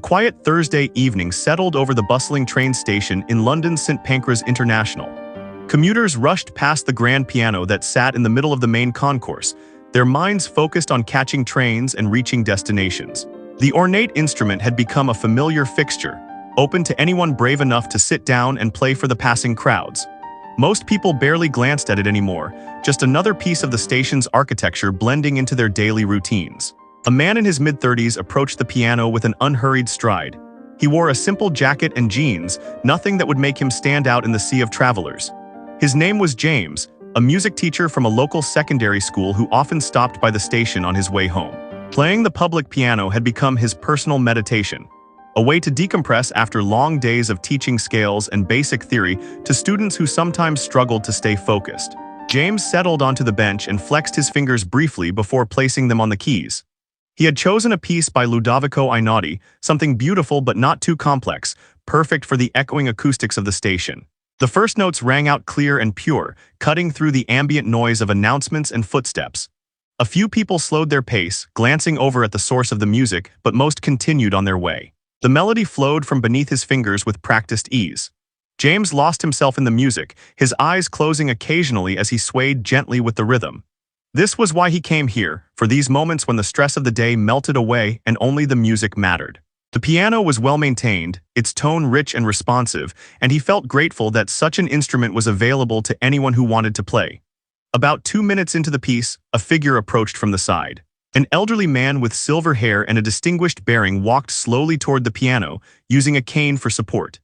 quiet Thursday evening settled over the bustling train station in London's St. Pancras International. Commuters rushed past the grand piano that sat in the middle of the main concourse, their minds focused on catching trains and reaching destinations. The ornate instrument had become a familiar fixture, open to anyone brave enough to sit down and play for the passing crowds. Most people barely glanced at it anymore, just another piece of the station's architecture blending into their daily routines. A man in his mid-30s approached the piano with an unhurried stride. He wore a simple jacket and jeans, nothing that would make him stand out in the sea of travelers. His name was James, a music teacher from a local secondary school who often stopped by the station on his way home. Playing the public piano had become his personal meditation, a way to decompress after long days of teaching scales and basic theory to students who sometimes struggled to stay focused. James settled onto the bench and flexed his fingers briefly before placing them on the keys. He had chosen a piece by Ludovico Einaudi, something beautiful but not too complex, perfect for the echoing acoustics of the station. The first notes rang out clear and pure, cutting through the ambient noise of announcements and footsteps. A few people slowed their pace, glancing over at the source of the music, but most continued on their way. The melody flowed from beneath his fingers with practiced ease. James lost himself in the music, his eyes closing occasionally as he swayed gently with the rhythm. This was why he came here, for these moments when the stress of the day melted away and only the music mattered. The piano was well maintained, its tone rich and responsive, and he felt grateful that such an instrument was available to anyone who wanted to play. About 2 minutes into the piece, a figure approached from the side. An elderly man with silver hair and a distinguished bearing walked slowly toward the piano, using a cane for support.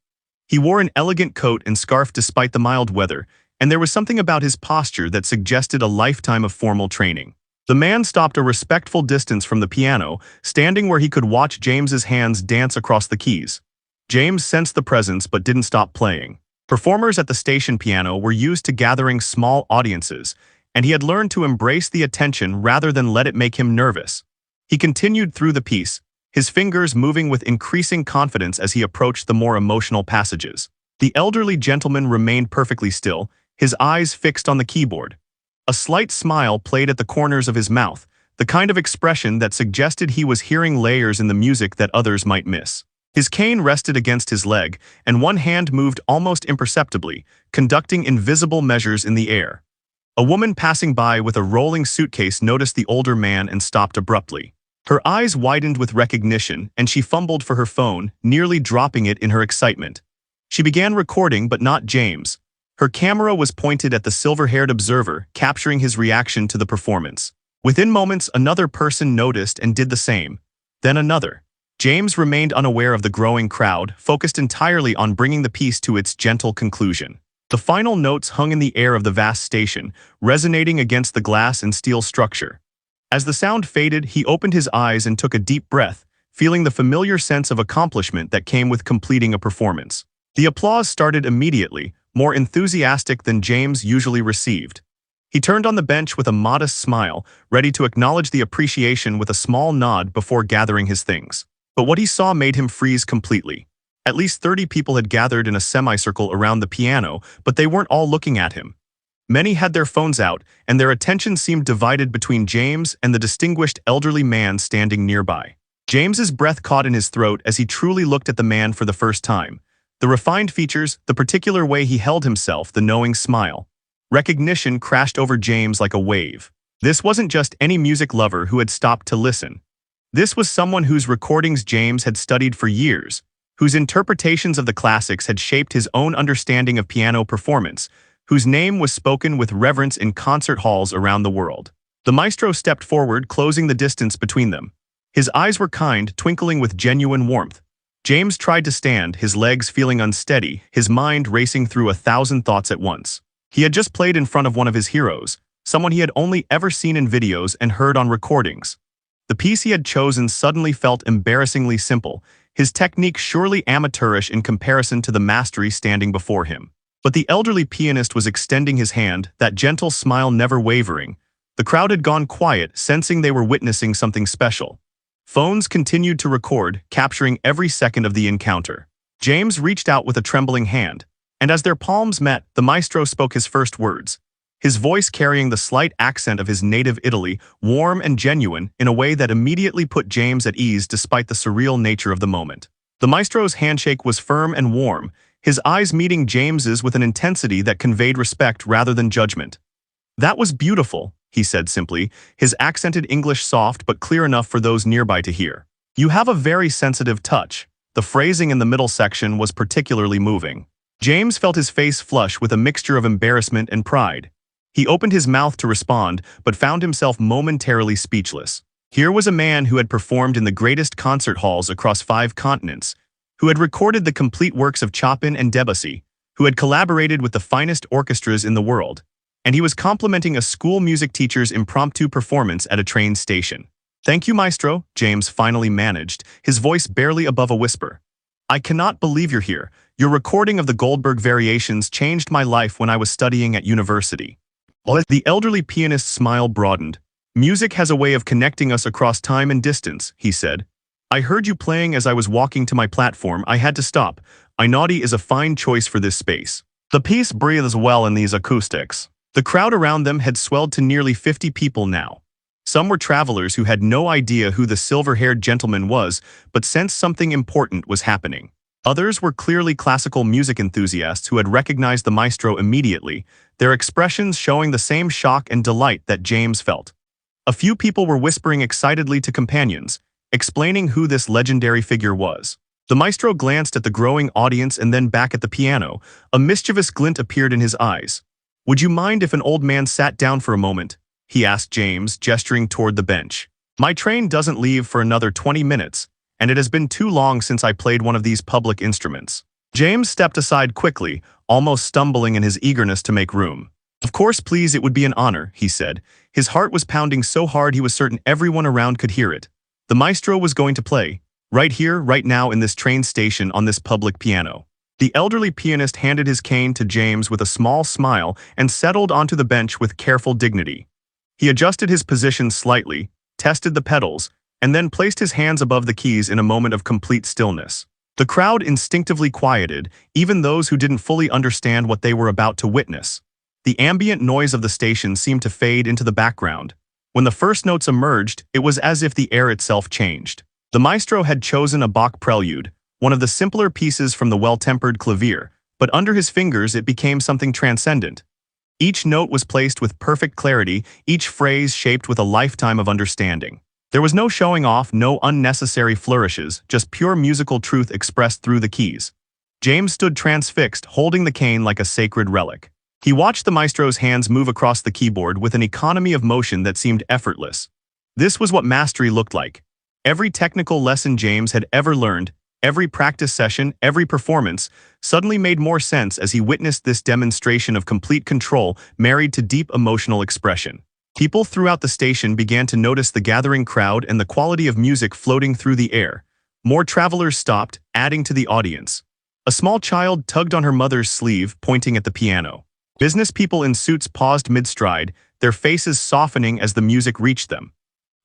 He wore an elegant coat and scarf despite the mild weather, and there was something about his posture that suggested a lifetime of formal training. The man stopped a respectful distance from the piano, standing where he could watch James's hands dance across the keys. James sensed the presence but didn't stop playing. Performers at the station piano were used to gathering small audiences, and he had learned to embrace the attention rather than let it make him nervous. He continued through the piece, his fingers moving with increasing confidence as he approached the more emotional passages. The elderly gentleman remained perfectly still, his eyes fixed on the keyboard. A slight smile played at the corners of his mouth, the kind of expression that suggested he was hearing layers in the music that others might miss. His cane rested against his leg, and one hand moved almost imperceptibly, conducting invisible measures in the air. A woman passing by with a rolling suitcase noticed the older man and stopped abruptly. Her eyes widened with recognition, and she fumbled for her phone, nearly dropping it in her excitement. She began recording, but not James. Her camera was pointed at the silver-haired observer, capturing his reaction to the performance. Within moments, another person noticed and did the same. Then another. James remained unaware of the growing crowd, focused entirely on bringing the piece to its gentle conclusion. The final notes hung in the air of the vast station, resonating against the glass and steel structure. As the sound faded, he opened his eyes and took a deep breath, feeling the familiar sense of accomplishment that came with completing a performance. The applause started immediately, more enthusiastic than James usually received. He turned on the bench with a modest smile, ready to acknowledge the appreciation with a small nod before gathering his things. But what he saw made him freeze completely. At least 30 people had gathered in a semicircle around the piano, but they weren't all looking at him. Many had their phones out, and their attention seemed divided between James and the distinguished elderly man standing nearby. James's breath caught in his throat as he truly looked at the man for the first time. The refined features, the particular way he held himself, the knowing smile. Recognition crashed over James like a wave. This wasn't just any music lover who had stopped to listen. This was someone whose recordings James had studied for years, whose interpretations of the classics had shaped his own understanding of piano performance, whose name was spoken with reverence in concert halls around the world. The maestro stepped forward, closing the distance between them. His eyes were kind, twinkling with genuine warmth. James tried to stand, his legs feeling unsteady, his mind racing through 1,000 thoughts at once. He had just played in front of one of his heroes, someone he had only ever seen in videos and heard on recordings. The piece he had chosen suddenly felt embarrassingly simple, his technique surely amateurish in comparison to the mastery standing before him. But the elderly pianist was extending his hand, that gentle smile never wavering. The crowd had gone quiet, sensing they were witnessing something special. Phones continued to record, capturing every second of the encounter. James reached out with a trembling hand, and as their palms met, the maestro spoke his first words. His voice carrying the slight accent of his native Italy, warm and genuine in a way that immediately put James at ease despite the surreal nature of the moment. The maestro's handshake was firm and warm, his eyes meeting James's with an intensity that conveyed respect rather than judgment. "That was beautiful," he said simply, his accented English soft but clear enough for those nearby to hear. "You have a very sensitive touch." The phrasing in the middle section was particularly moving. James felt his face flush with a mixture of embarrassment and pride. He opened his mouth to respond, but found himself momentarily speechless. Here was a man who had performed in the greatest concert halls across 5 continents, who had recorded the complete works of Chopin and Debussy, who had collaborated with the finest orchestras in the world, and he was complimenting a school music teacher's impromptu performance at a train station. "Thank you, maestro," James finally managed, his voice barely above a whisper. "I cannot believe you're here. Your recording of the Goldberg Variations changed my life when I was studying at university." The elderly pianist's smile broadened. "Music has a way of connecting us across time and distance," he said. "I heard you playing as I was walking to my platform. I had to stop. Einaudi is a fine choice for this space. The piece breathes well in these acoustics." The crowd around them had swelled to nearly 50 people now. Some were travelers who had no idea who the silver-haired gentleman was, but sensed something important was happening. Others were clearly classical music enthusiasts who had recognized the maestro immediately, their expressions showing the same shock and delight that James felt. A few people were whispering excitedly to companions, explaining who this legendary figure was. The maestro glanced at the growing audience and then back at the piano. A mischievous glint appeared in his eyes. "Would you mind if an old man sat down for a moment?" he asked James, gesturing toward the bench. "My train doesn't leave for another 20 minutes, and it has been too long since I played one of these public instruments." James stepped aside quickly, almost stumbling in his eagerness to make room. "Of course, please, it would be an honor," he said. His heart was pounding so hard he was certain everyone around could hear it. The maestro was going to play, right here, right now in this train station on this public piano. The elderly pianist handed his cane to James with a small smile and settled onto the bench with careful dignity. He adjusted his position slightly, tested the pedals, and then placed his hands above the keys in a moment of complete stillness. The crowd instinctively quieted, even those who didn't fully understand what they were about to witness. The ambient noise of the station seemed to fade into the background. When the first notes emerged, it was as if the air itself changed. The maestro had chosen a Bach prelude, one of the simpler pieces from the well-tempered clavier, but under his fingers it became something transcendent. Each note was placed with perfect clarity, each phrase shaped with a lifetime of understanding. There was no showing off, no unnecessary flourishes, just pure musical truth expressed through the keys. James stood transfixed, holding the cane like a sacred relic. He watched the maestro's hands move across the keyboard with an economy of motion that seemed effortless. This was what mastery looked like. Every technical lesson James had ever learned, every practice session, every performance, suddenly made more sense as he witnessed this demonstration of complete control married to deep emotional expression. People throughout the station began to notice the gathering crowd and the quality of music floating through the air. More travelers stopped, adding to the audience. A small child tugged on her mother's sleeve, pointing at the piano. Business people in suits paused mid-stride, their faces softening as the music reached them.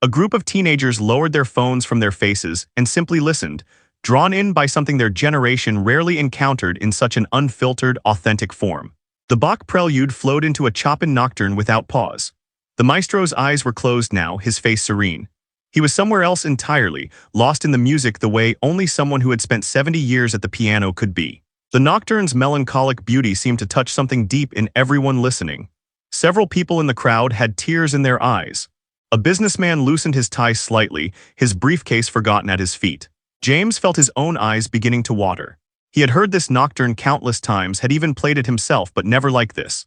A group of teenagers lowered their phones from their faces and simply listened, drawn in by something their generation rarely encountered in such an unfiltered, authentic form. The Bach prelude flowed into a Chopin nocturne without pause. The maestro's eyes were closed now, his face serene. He was somewhere else entirely, lost in the music the way only someone who had spent 70 years at the piano could be. The nocturne's melancholic beauty seemed to touch something deep in everyone listening. Several people in the crowd had tears in their eyes. A businessman loosened his tie slightly, his briefcase forgotten at his feet. James felt his own eyes beginning to water. He had heard this nocturne countless times, had even played it himself, but never like this.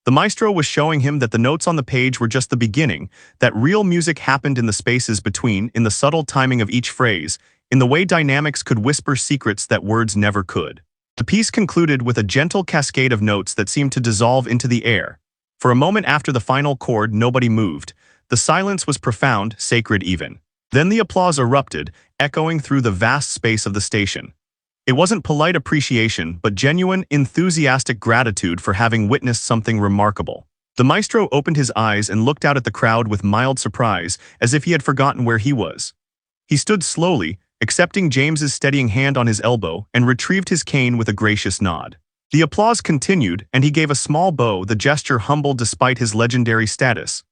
The maestro was showing him that the notes on the page were just the beginning, that real music happened in the spaces between, in the subtle timing of each phrase, in the way dynamics could whisper secrets that words never could. The piece concluded with a gentle cascade of notes that seemed to dissolve into the air. For a moment after the final chord, nobody moved. The silence was profound, sacred even. Then the applause erupted, echoing through the vast space of the station. It wasn't polite appreciation, but genuine, enthusiastic gratitude for having witnessed something remarkable. The maestro opened his eyes and looked out at the crowd with mild surprise, as if he had forgotten where he was. He stood slowly, accepting James's steadying hand on his elbow, and retrieved his cane with a gracious nod. The applause continued, and he gave a small bow, the gesture humble despite his legendary status.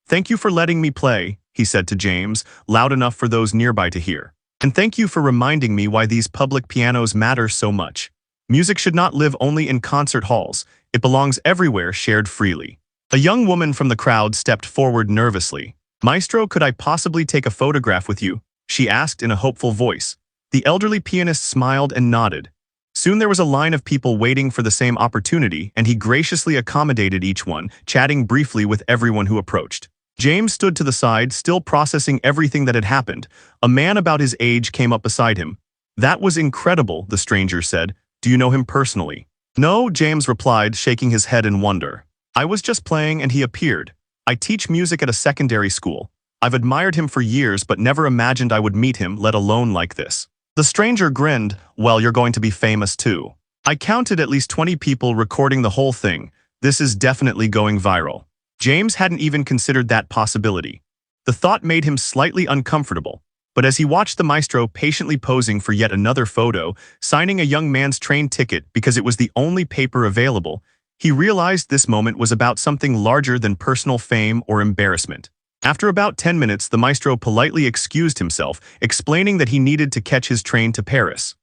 "Thank you for letting me play," he said to James, loud enough for those nearby to hear. And thank you for reminding me why these public pianos matter so much. Music should not live only in concert halls. It belongs everywhere, shared freely. A young woman from the crowd stepped forward nervously. Maestro, could I possibly take a photograph with you? She asked in a hopeful voice. The elderly pianist smiled and nodded. Soon there was a line of people waiting for the same opportunity, and he graciously accommodated each one, chatting briefly with everyone who approached. James stood to the side, still processing everything that had happened. A man about his age came up beside him. That was incredible, the stranger said. Do you know him personally? No, James replied, shaking his head in wonder. I was just playing and he appeared. I teach music at a secondary school. I've admired him for years but never imagined I would meet him, let alone like this. The stranger grinned. Well, you're going to be famous too. I counted at least 20 people recording the whole thing. This is definitely going viral. James hadn't even considered that possibility. The thought made him slightly uncomfortable, but as he watched the maestro patiently posing for yet another photo, signing a young man's train ticket because it was the only paper available, he realized this moment was about something larger than personal fame or embarrassment. After about 10 minutes, the maestro politely excused himself, explaining that he needed to catch his train to Paris.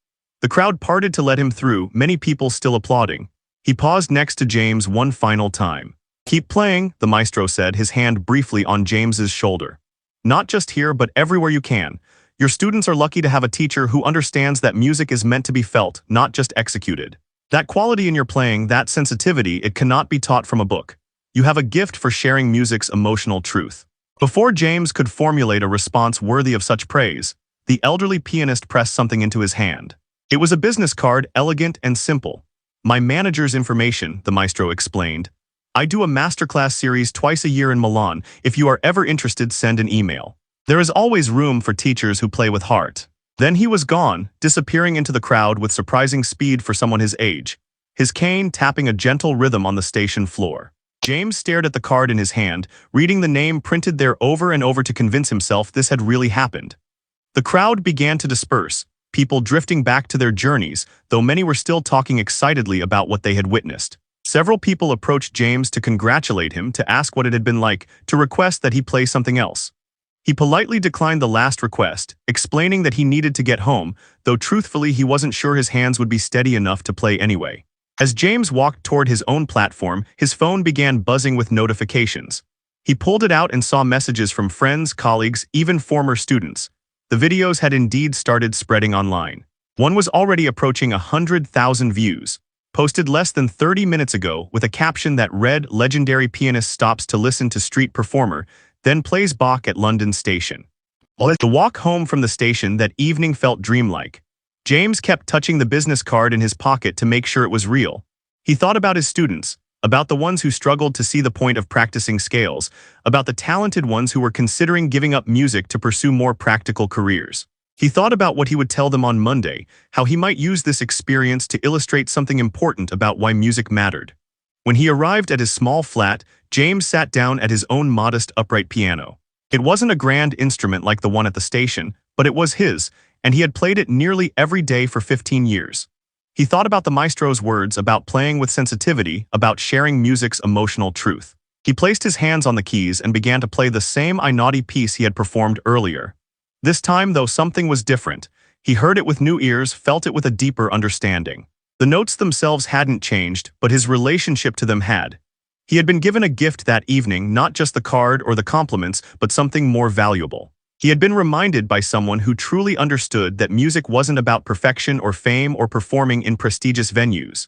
The crowd parted to let him through, many people still applauding. He paused next to James one final time. Keep playing, the maestro said, his hand briefly on James's shoulder. Not just here, but everywhere you can. Your students are lucky to have a teacher who understands that music is meant to be felt, not just executed. That quality in your playing, that sensitivity, it cannot be taught from a book. You have a gift for sharing music's emotional truth. Before James could formulate a response worthy of such praise, the elderly pianist pressed something into his hand. It was a business card, elegant and simple. My manager's information, the maestro explained. I do a masterclass series twice a year in Milan. If you are ever interested, send an email. There is always room for teachers who play with heart. Then he was gone, disappearing into the crowd with surprising speed for someone his age, his cane tapping a gentle rhythm on the station floor. James stared at the card in his hand, reading the name printed there over and over to convince himself this had really happened. The crowd began to disperse, people drifting back to their journeys, though many were still talking excitedly about what they had witnessed. Several people approached James to congratulate him, to ask what it had been like, to request that he play something else. He politely declined the last request, explaining that he needed to get home, though truthfully he wasn't sure his hands would be steady enough to play anyway. As James walked toward his own platform, his phone began buzzing with notifications. He pulled it out and saw messages from friends, colleagues, even former students. The videos had indeed started spreading online. One was already approaching 100,000 views, posted less than 30 minutes ago with a caption that read, "Legendary pianist stops to listen to street performer, then plays Bach at London station." The walk home from the station that evening felt dreamlike. James kept touching the business card in his pocket to make sure it was real. He thought about his students, about the ones who struggled to see the point of practicing scales, about the talented ones who were considering giving up music to pursue more practical careers. He thought about what he would tell them on Monday, how he might use this experience to illustrate something important about why music mattered. When he arrived at his small flat, James sat down at his own modest upright piano. It wasn't a grand instrument like the one at the station, but it was his, and he had played it nearly every day for 15 years. He thought about the maestro's words, about playing with sensitivity, about sharing music's emotional truth. He placed his hands on the keys and began to play the same I Naughty piece he had performed earlier. This time, though, something was different. He heard it with new ears, felt it with a deeper understanding. The notes themselves hadn't changed, but his relationship to them had. He had been given a gift that evening, not just the card or the compliments, but something more valuable. He had been reminded by someone who truly understood that music wasn't about perfection or fame or performing in prestigious venues.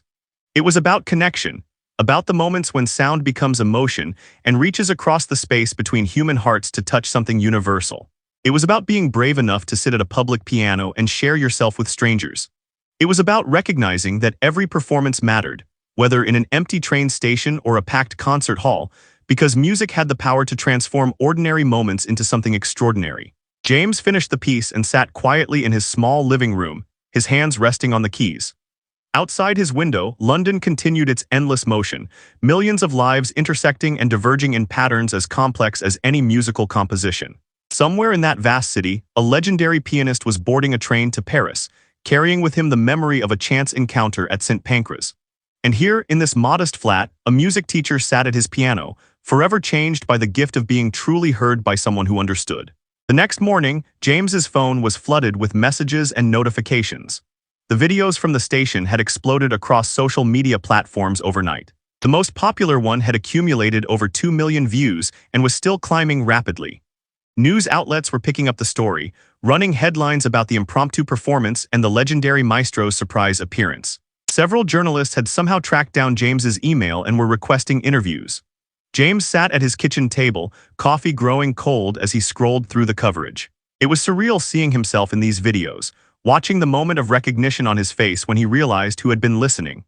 It was about connection, about the moments when sound becomes emotion and reaches across the space between human hearts to touch something universal. It was about being brave enough to sit at a public piano and share yourself with strangers. It was about recognizing that every performance mattered, whether in an empty train station or a packed concert hall, because music had the power to transform ordinary moments into something extraordinary. James finished the piece and sat quietly in his small living room, his hands resting on the keys. Outside his window, London continued its endless motion, millions of lives intersecting and diverging in patterns as complex as any musical composition. Somewhere in that vast city, a legendary pianist was boarding a train to Paris, carrying with him the memory of a chance encounter at St. Pancras. And here, in this modest flat, a music teacher sat at his piano, forever changed by the gift of being truly heard by someone who understood. The next morning, James's phone was flooded with messages and notifications. The videos from the station had exploded across social media platforms overnight. The most popular one had accumulated over 2 million views and was still climbing rapidly. News outlets were picking up the story, running headlines about the impromptu performance and the legendary maestro's surprise appearance. Several journalists had somehow tracked down James's email and were requesting interviews. James sat at his kitchen table, coffee growing cold as he scrolled through the coverage. It was surreal seeing himself in these videos, watching the moment of recognition on his face when he realized who had been listening.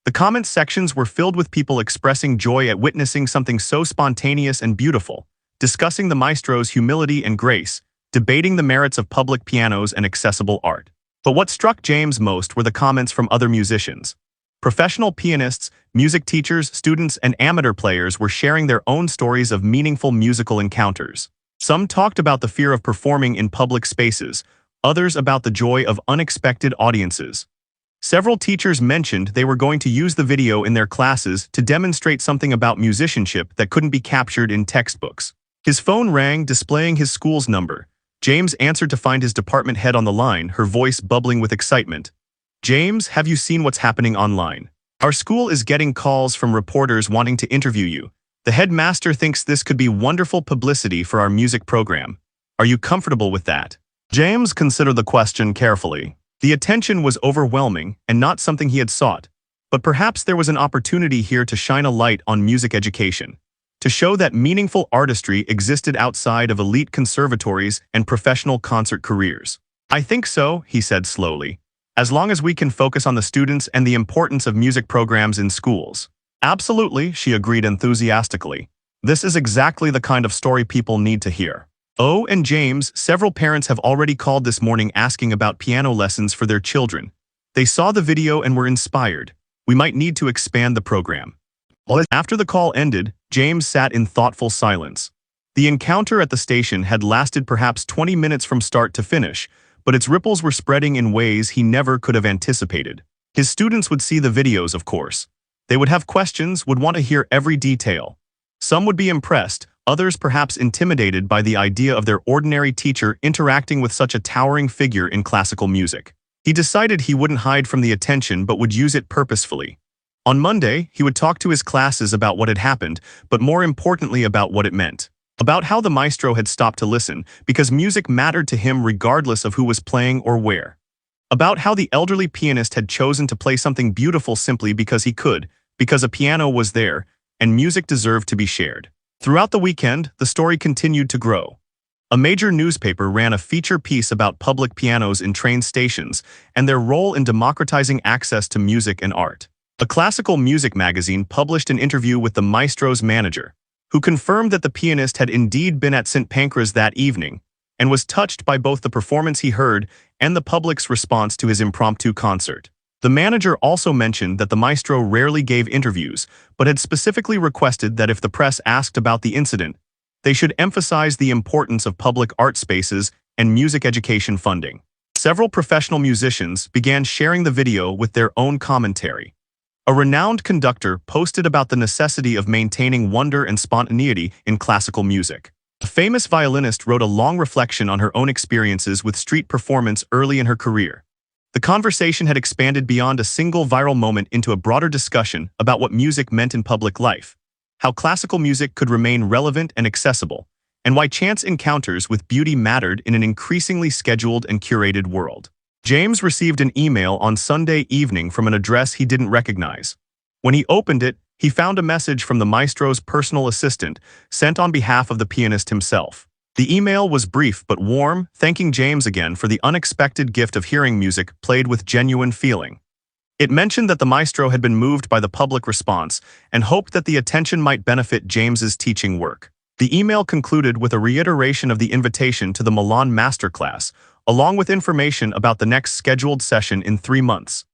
The comment sections were filled with people expressing joy at witnessing something so spontaneous and beautiful, discussing the maestro's humility and grace, debating the merits of public pianos and accessible art. But what struck James most were the comments from other musicians. Professional pianists, music teachers, students, and amateur players were sharing their own stories of meaningful musical encounters. Some talked about the fear of performing in public spaces, others about the joy of unexpected audiences. Several teachers mentioned they were going to use the video in their classes to demonstrate something about musicianship that couldn't be captured in textbooks. His phone rang, displaying his school's number. James answered to find his department head on the line, her voice bubbling with excitement. "James, have you seen what's happening online? Our school is getting calls from reporters wanting to interview you. The headmaster thinks this could be wonderful publicity for our music program. Are you comfortable with that?" James considered the question carefully. The attention was overwhelming and not something he had sought, but perhaps there was an opportunity here to shine a light on music education, to show that meaningful artistry existed outside of elite conservatories and professional concert careers. "I think so," he said slowly, "as long as we can focus on the students and the importance of music programs in schools." "Absolutely," she agreed enthusiastically. "This is exactly the kind of story people need to hear." Oh, and James, several parents have already called this morning asking about piano lessons for their children. They saw the video and were inspired. "We might need to expand the program." After the call ended, James sat in thoughtful silence. The encounter at the station had lasted perhaps 20 minutes from start to finish, but its ripples were spreading in ways he never could have anticipated. His students would see the videos, of course. They would have questions, would want to hear every detail. Some would be impressed, others perhaps intimidated by the idea of their ordinary teacher interacting with such a towering figure in classical music. He decided he wouldn't hide from the attention but would use it purposefully. On Monday, he would talk to his classes about what had happened, but more importantly about what it meant. About how the maestro had stopped to listen, because music mattered to him regardless of who was playing or where. About how the elderly pianist had chosen to play something beautiful simply because he could, because a piano was there, and music deserved to be shared. Throughout the weekend, the story continued to grow. A major newspaper ran a feature piece about public pianos in train stations and their role in democratizing access to music and art. A classical music magazine published an interview with the maestro's manager, who confirmed that the pianist had indeed been at St. Pancras that evening and was touched by both the performance he heard and the public's response to his impromptu concert. The manager also mentioned that the maestro rarely gave interviews, but had specifically requested that if the press asked about the incident, they should emphasize the importance of public art spaces and music education funding. Several professional musicians began sharing the video with their own commentary. A renowned conductor posted about the necessity of maintaining wonder and spontaneity in classical music. A famous violinist wrote a long reflection on her own experiences with street performance early in her career. The conversation had expanded beyond a single viral moment into a broader discussion about what music meant in public life, how classical music could remain relevant and accessible, and why chance encounters with beauty mattered in an increasingly scheduled and curated world. James received an email on Sunday evening from an address he didn't recognize. When he opened it, he found a message from the maestro's personal assistant, sent on behalf of the pianist himself. The email was brief but warm, thanking James again for the unexpected gift of hearing music played with genuine feeling. It mentioned that the maestro had been moved by the public response and hoped that the attention might benefit James's teaching work. The email concluded with a reiteration of the invitation to the Milan masterclass, along with information about the next scheduled session in 3 months.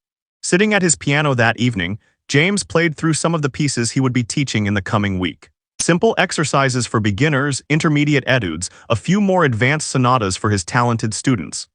Sitting at his piano that evening, James played through some of the pieces he would be teaching in the coming week. Simple exercises for beginners, intermediate etudes, a few more advanced sonatas for his talented students.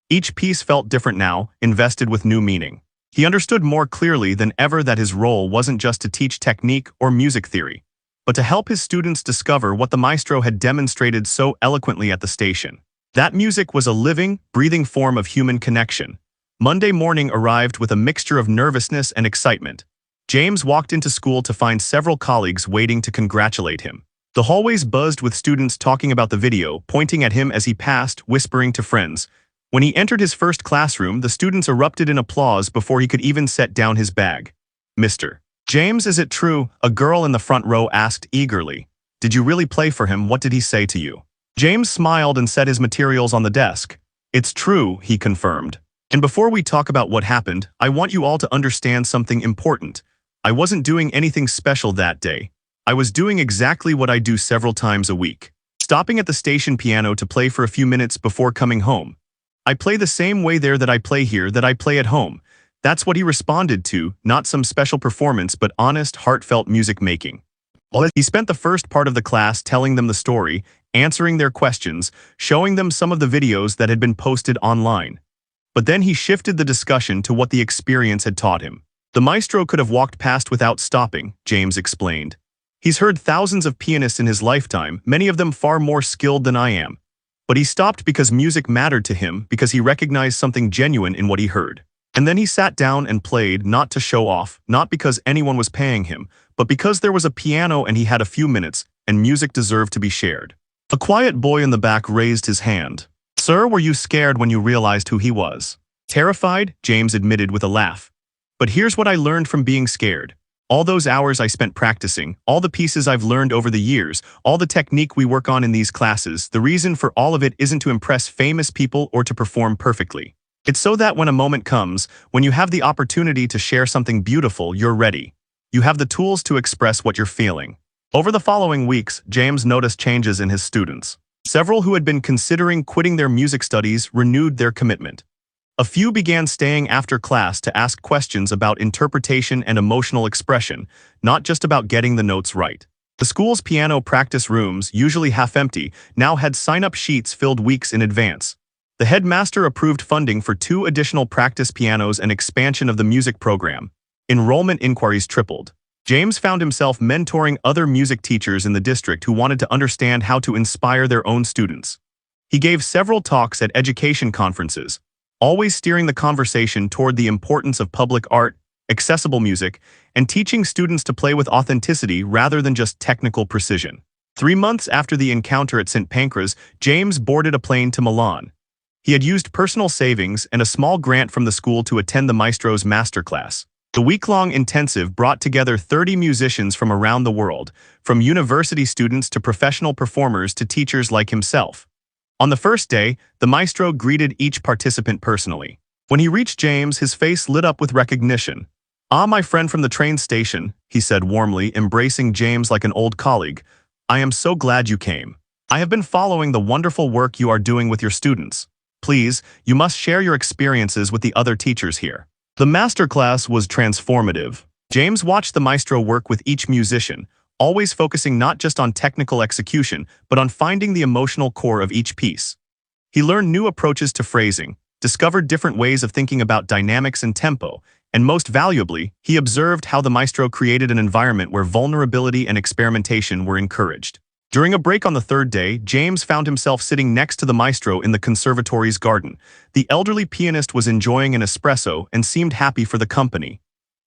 Each piece felt different now, invested with new meaning. He understood more clearly than ever that his role wasn't just to teach technique or music theory, but to help his students discover what the maestro had demonstrated so eloquently at the station. That music was a living, breathing form of human connection. Monday morning arrived with a mixture of nervousness and excitement. James walked into school to find several colleagues waiting to congratulate him. The hallways buzzed with students talking about the video, pointing at him as he passed, whispering to friends. When he entered his first classroom, the students erupted in applause before he could even set down his bag. "Mr. James, is it true?" a girl in the front row asked eagerly. "Did you really play for him? What did he say to you?" James smiled and set his materials on the desk. "It's true," he confirmed. "And before we talk about what happened, I want you all to understand something important. I wasn't doing anything special that day. I was doing exactly what I do several times a week. Stopping at the station piano to play for a few minutes before coming home. I play the same way there that I play here that I play at home." That's what he responded to, not some special performance but honest, heartfelt music making. He spent the first part of the class telling them the story, answering their questions, showing them some of the videos that had been posted online. But then he shifted the discussion to what the experience had taught him. "The maestro could have walked past without stopping," James explained. "He's heard thousands of pianists in his lifetime, many of them far more skilled than I am. But he stopped because music mattered to him, because he recognized something genuine in what he heard. And then he sat down and played, not to show off, not because anyone was paying him, but because there was a piano and he had a few minutes, and music deserved to be shared." A quiet boy in the back raised his hand. "Sir, were you scared when you realized who he was?" "Terrified," James admitted with a laugh. "But here's what I learned from being scared. All those hours I spent practicing, all the pieces I've learned over the years, all the technique we work on in these classes, the reason for all of it isn't to impress famous people or to perform perfectly. It's so that when a moment comes, when you have the opportunity to share something beautiful, you're ready. You have the tools to express what you're feeling." Over the following weeks, James noticed changes in his students. Several who had been considering quitting their music studies renewed their commitment. A few began staying after class to ask questions about interpretation and emotional expression, not just about getting the notes right. The school's piano practice rooms, usually half empty, now had sign-up sheets filled weeks in advance. The headmaster approved funding for 2 additional practice pianos and expansion of the music program. Enrollment inquiries tripled. James found himself mentoring other music teachers in the district who wanted to understand how to inspire their own students. He gave several talks at education conferences, always steering the conversation toward the importance of public art, accessible music, and teaching students to play with authenticity rather than just technical precision. 3 months after the encounter at St. Pancras, James boarded a plane to Milan. He had used personal savings and a small grant from the school to attend the maestro's masterclass. The week-long intensive brought together 30 musicians from around the world, from university students to professional performers to teachers like himself. On the first day, the maestro greeted each participant personally. When he reached James, his face lit up with recognition. "Ah, my friend from the train station," he said warmly, embracing James like an old colleague. "I am so glad you came. I have been following the wonderful work you are doing with your students. Please, you must share your experiences with the other teachers here." The masterclass was transformative. James watched the maestro work with each musician, always focusing not just on technical execution, but on finding the emotional core of each piece. He learned new approaches to phrasing, discovered different ways of thinking about dynamics and tempo, and most valuably, he observed how the maestro created an environment where vulnerability and experimentation were encouraged. During a break on the 3rd day, James found himself sitting next to the maestro in the conservatory's garden. The elderly pianist was enjoying an espresso and seemed happy for the company.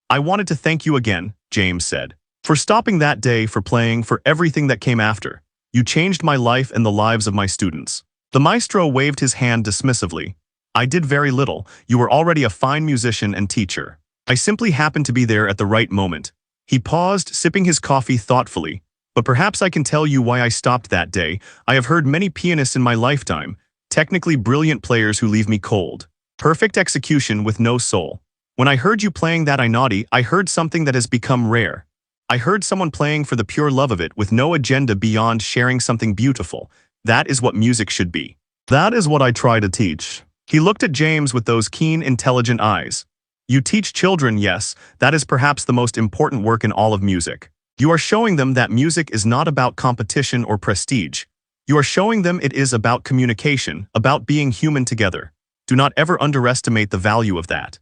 "I wanted to thank you again," James said, "for stopping that day, for playing, for everything that came after. You changed my life and the lives of my students." The maestro waved his hand dismissively. "I did very little. You were already a fine musician and teacher. I simply happened to be there at the right moment." He paused, sipping his coffee thoughtfully. "But perhaps I can tell you why I stopped that day. I have heard many pianists in my lifetime, technically brilliant players who leave me cold. Perfect execution with no soul. When I heard you playing that Inauti, I heard something that has become rare. I heard someone playing for the pure love of it with no agenda beyond sharing something beautiful. That is what music should be. That is what I try to teach." He looked at James with those keen, intelligent eyes. "You teach children, yes, that is perhaps the most important work in all of music. You are showing them that music is not about competition or prestige. You are showing them it is about communication, about being human together. Do not ever underestimate the value of that."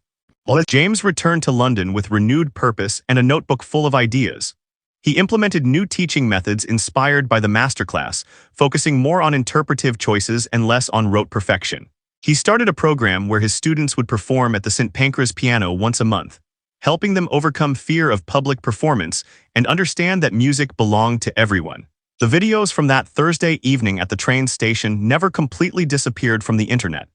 James returned to London with renewed purpose and a notebook full of ideas. He implemented new teaching methods inspired by the masterclass, focusing more on interpretive choices and less on rote perfection. He started a program where his students would perform at the St. Pancras piano once a month, helping them overcome fear of public performance and understand that music belonged to everyone. The videos from that Thursday evening at the train station never completely disappeared from the internet.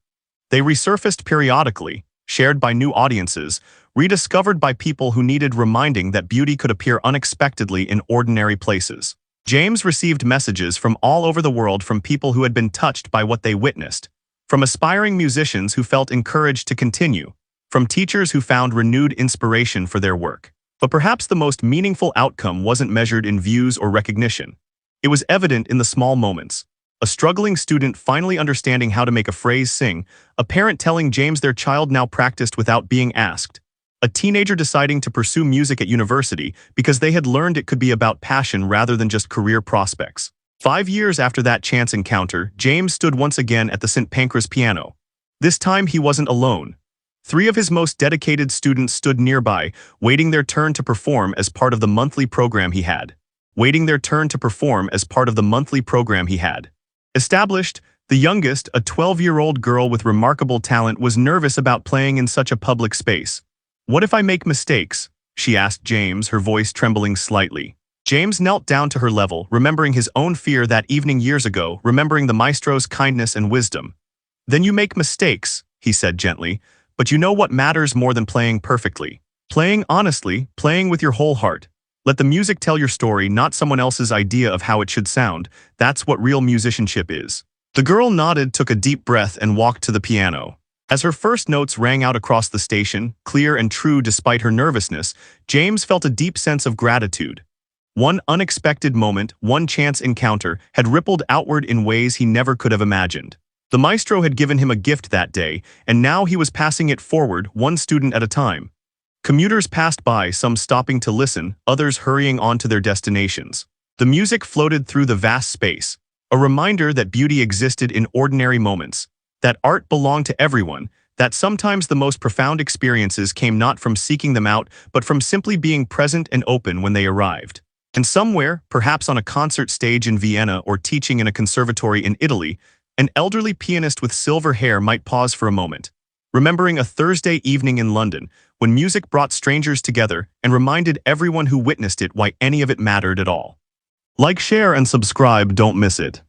They resurfaced periodically, shared by new audiences, rediscovered by people who needed reminding that beauty could appear unexpectedly in ordinary places. James received messages from all over the world from people who had been touched by what they witnessed, from aspiring musicians who felt encouraged to continue, from teachers who found renewed inspiration for their work. But perhaps the most meaningful outcome wasn't measured in views or recognition. It was evident in the small moments. A struggling student finally understanding how to make a phrase sing, a parent telling James their child now practiced without being asked, a teenager deciding to pursue music at university because they had learned it could be about passion rather than just career prospects. 5 years after that chance encounter, James stood once again at the St. Pancras piano. This time he wasn't alone. 3 of his most dedicated students stood nearby, waiting their turn to perform as part of the monthly program he had. Established, the youngest, a 12-year-old girl with remarkable talent, was nervous about playing in such a public space. "What if I make mistakes?" she asked James, her voice trembling slightly. James knelt down to her level, remembering his own fear that evening years ago, remembering the maestro's kindness and wisdom. "Then you make mistakes," he said gently, "but you know what matters more than playing perfectly. Playing honestly, playing with your whole heart. Let the music tell your story, not someone else's idea of how it should sound. That's what real musicianship is." The girl nodded, took a deep breath, and walked to the piano. As her first notes rang out across the station, clear and true despite her nervousness, James felt a deep sense of gratitude. One unexpected moment, one chance encounter, had rippled outward in ways he never could have imagined. The maestro had given him a gift that day, and now he was passing it forward, one student at a time. Commuters passed by, some stopping to listen, others hurrying on to their destinations. The music floated through the vast space, a reminder that beauty existed in ordinary moments, that art belonged to everyone, that sometimes the most profound experiences came not from seeking them out, but from simply being present and open when they arrived. And somewhere, perhaps on a concert stage in Vienna or teaching in a conservatory in Italy, an elderly pianist with silver hair might pause for a moment, remembering a Thursday evening in London when music brought strangers together and reminded everyone who witnessed it why any of it mattered at all. Like, share, and subscribe, don't miss it.